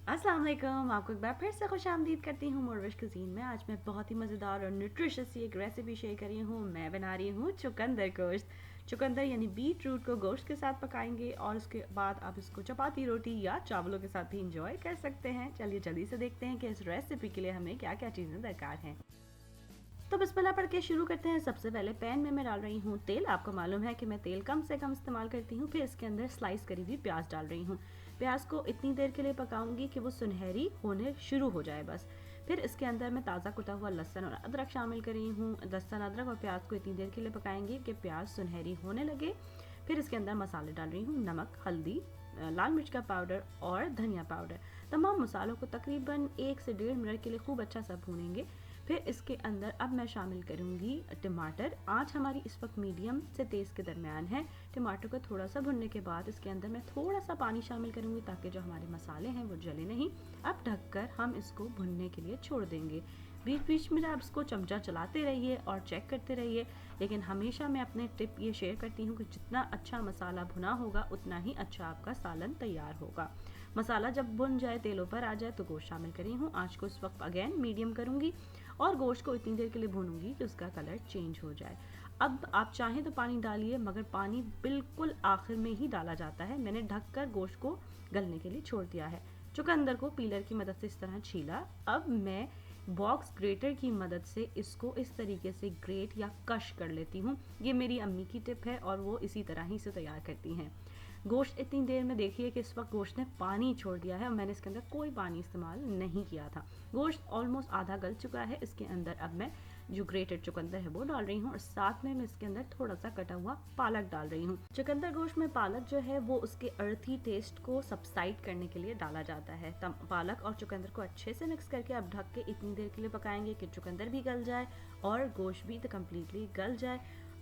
अस्सलाम वालेकुम, आपको एक बार फिर से खुशामदीद करती हूँ मोरविश कुज़ीन में। आज मैं बहुत ही मज़ेदार और न्यूट्रिशियस सी एक रेसिपी शेयर कर रही हूँ। मैं बना रही हूँ चुकंदर गोश्त। चुकंदर यानी बीट रूट को गोश्त के साथ पकाएंगे और उसके बाद आप इसको चपाती रोटी या चावलों के साथ भी इंजॉय कर सकते हैं। चलिए जल्दी से देखते हैं कि इस रेसिपी के लिए हमें क्या क्या चीज़ें दरकार हैं। तो बिस्मिल्लाह पढ़ के शुरू करते हैं। सबसे पहले पैन में मैं डाल रही हूँ तेल। आपको मालूम है कि मैं तेल कम से कम इस्तेमाल करती हूँ। फिर इसके अंदर स्लाइस करी हुई प्याज डाल रही हूँ। प्याज को इतनी देर के लिए पकाऊंगी कि वो सुनहरी होने शुरू हो जाए बस। फिर इसके अंदर मैं ताज़ा कुटा हुआ लहसुन और अदरक शामिल कर रही हूँ। लहसुन, अदरक और प्याज को इतनी देर के लिए पकाएंगे कि प्याज सुनहरी होने लगे। फिर इसके अंदर मसाले डाल रही हूँ, नमक, हल्दी, लाल मिर्च का पाउडर और धनिया पाउडर। तमाम मसालों को तकरीबन 1 से 1.5 मिनट के लिए खूब अच्छा सा भूनेंगे। फिर इसके अंदर अब मैं शामिल करूंगी टमाटर। आँच हमारी इस वक्त मीडियम से तेज़ के दरमियान है। टमाटर को थोड़ा सा भुनने के बाद इसके अंदर मैं थोड़ा सा पानी शामिल करूंगी ताकि जो हमारे मसाले हैं वो जले नहीं। अब ढककर हम इसको भुनने के लिए छोड़ देंगे। बीच बीच में आप इसको चमचा चलाते रहिए और चेक करते रहिए। लेकिन हमेशा मैं अपने टिप ये शेयर करती हूँ कि जितना अच्छा मसाला भुना होगा उतना ही अच्छा आपका सालन तैयार होगा। मसाला जब भुन जाए, तेल ऊपर आ जाए तो गोश्त शामिल करी हूँ। आँच को इस वक्त अगेन मीडियम करूँगी और गोश्त को इतनी देर के लिए भूनूंगी कि उसका कलर चेंज हो जाए। अब आप चाहें तो पानी डालिए, मगर पानी बिल्कुल आखिर में ही डाला जाता है। मैंने ढककर गोश्त को गलने के लिए छोड़ दिया है। चुकंदर को पीलर की मदद से इस तरह छीला। अब मैं बॉक्स ग्रेटर की मदद से इसको इस तरीके से ग्रेट या कश कर लेती हूँ। ये मेरी अम्मी की टिप है और वो इसी तरह ही से तैयार करती हैं। गोश्त इतनी देर में देखिए कि इस वक्त गोश्त ने पानी छोड़ दिया है और मैंने इसके अंदर कोई पानी इस्तेमाल नहीं किया था। गोश्त ऑलमोस्ट आधा गल चुका है। इसके अंदर अब मैं जो ग्रेटेड चुकंदर है वो डाल रही हूँ और साथ में मैं इसके अंदर थोड़ा सा कटा हुआ पालक डाल रही हूँ। चुकंदर गोश्त में पालक जो है वो उसके अर्थी टेस्ट को सबसाइड करने के लिए डाला जाता है। तब पालक और चुकंदर को अच्छे से मिक्स करके अब ढक के इतनी देर के लिए पकाएंगे कि चुकंदर भी गल जाए और गोश्त भी कम्प्लीटली गल जाए।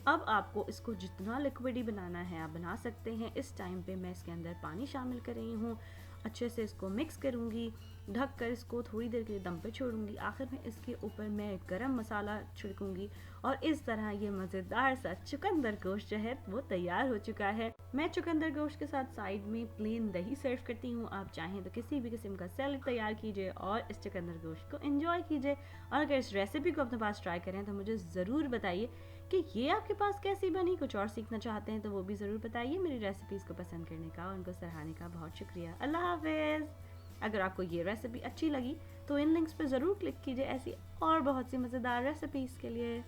अब आपको इसको जितना लिक्विडी बनाना है आप बना सकते हैं। इस टाइम पे मैं इसके अंदर पानी शामिल कर रही हूँ। अच्छे से इसको मिक्स करूँगी, ढक कर इसको थोड़ी देर के लिए दम पे छोड़ूंगी। आखिर में इसके ऊपर मैं गरम मसाला छिड़कूंगी और इस तरह ये मज़ेदार सा चुकंदर गोश्त जो है वो तैयार हो चुका है। मैं चुकंदर गोश्त के साथ साइड में प्लेन दही सर्व करती हूँ। आप चाहें तो किसी भी किस्म का सैलेड तैयार कीजिए और इस चुकंदर गोश्त को एंजॉय कीजिए। और अगर इस रेसिपी को अपने पास ट्राई करें तो मुझे ज़रूर बताइए कि ये आपके पास कैसी बनी। कुछ और सीखना चाहते हैं तो वो भी ज़रूर बताइए। मेरी रेसिपीज़ को पसंद करने का और उनको सराहने का बहुत शुक्रिया। अल्लाह हाफिज़। अगर आपको ये रेसिपी अच्छी लगी तो इन लिंक्स पे ज़रूर क्लिक कीजिए ऐसी और बहुत सी मज़ेदार रेसिपीज़ के लिए।